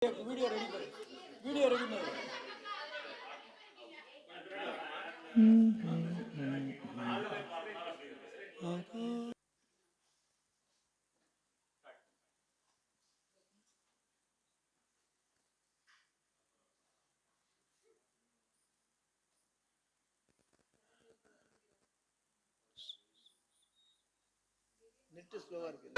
Video ready பண்ணு. Video ready பண்ணு. Net ஸ்லோவா இருக்கு.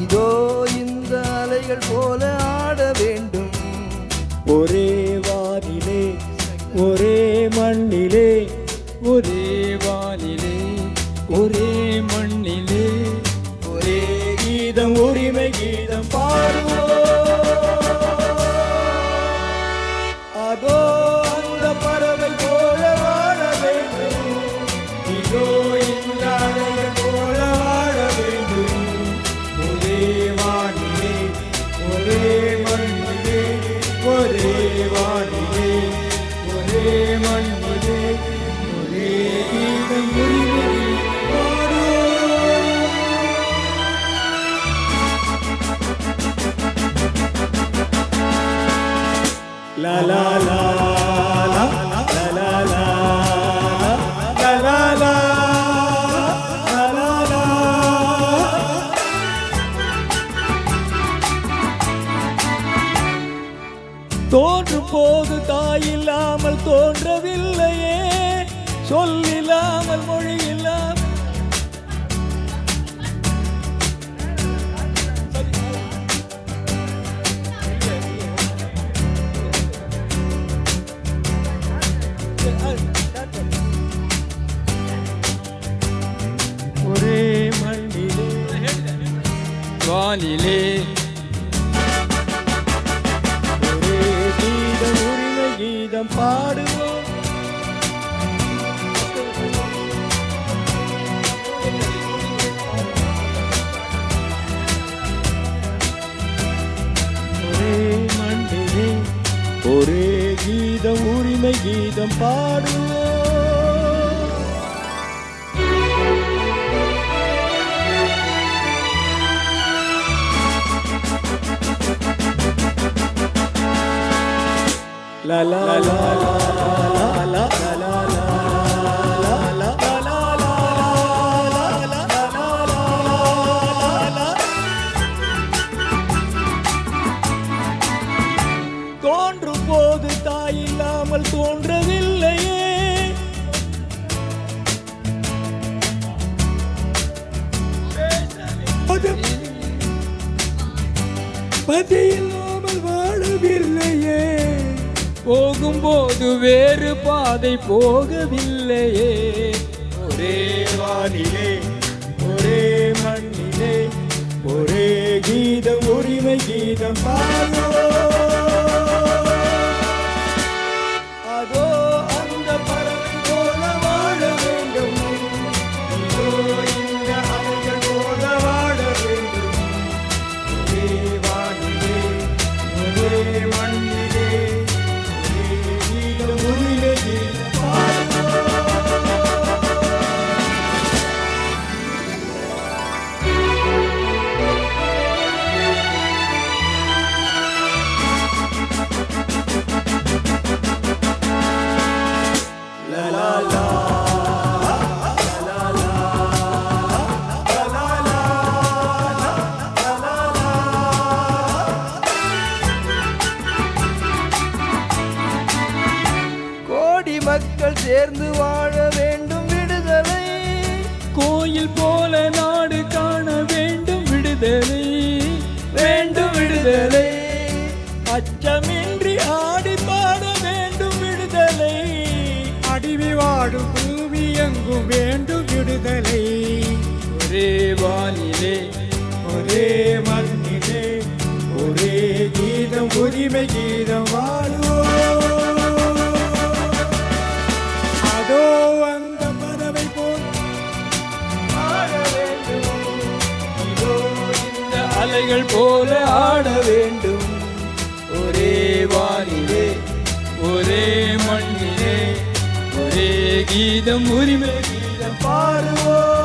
இதோ இந்த அலைகள் போல ஆட வேண்டும், ஒரே வானிலே ஒரே மண்ணிலே, ஒரே வானிலே ஒரே மண்ணிலே, ஒரே கீதம் உரிமை கீதம் பாடுவோம். அதோ அந்த பறவை போல வாழ வேண்டும், இதோ இந்த அலைகள் போல வாழ வேண்டும். ஒரே வானிலே ஒரே மண்ணிலே, ஒரே வானிலே ஒரே மண்ணிலே, ஒரே கீதம் உரிமை பாடுவோம். லா லா லா லா லா லா லா லா லா லா. தோன்றும் போது தாயில்லாமல் தோன்றவில்லையே, சொல்லில்லாமல் மொழி இல்லாமல். ஒரே மண்ணிலே வானிலே, கீதம் பாடுவோம். ஒரே மண்ணிலே ஒரே கீதம் உரிமை கீதம் பாடுவோம். La la la la la la la la தோன்றும் போது தாயில்லாமல் தோன்றவில்லையே, பதியில்லாமல் வாழவில்லையே, போகும்போது வேறு பாதை போகவில்லையே. ஒரே வானிலே ஒரே மண்ணிலே, ஒரே கீதம் உரிமை கீதம் பாடுவோம். அதோ அந்த பறவை போல வாழ வேண்டும், இதோ இந்த அலைகள் போல வாழ வேண்டும். ஒரே வானிலே ஒரே மண்ணிலே, மக்கள் சேர்ந்து வாழ வேண்டும் விடுதலை, கோயில் போல நாடு காண வேண்டும் விடுதலை, வேண்டும் விடுதலை, அச்சமின்றி ஆடி பாட வேண்டும் விடுதலை, அடிவி வாடும் பூமி எங்கும் வேண்டும் விடுதலை. ஒரே வானிலே ஒரே மண்ணிலே, ஒரே கீதம் உரிமை கீதம் வாழுவோம். அதோ அந்த பறவை போல் ஆட வேண்டும். இதோ இந்த அலைகள் போல ஆட வேண்டும். ஒரே வானிலே ஒரே மண்ணிலே ஒரே கீதம் உரிமை கீதம் பாடுவோம்.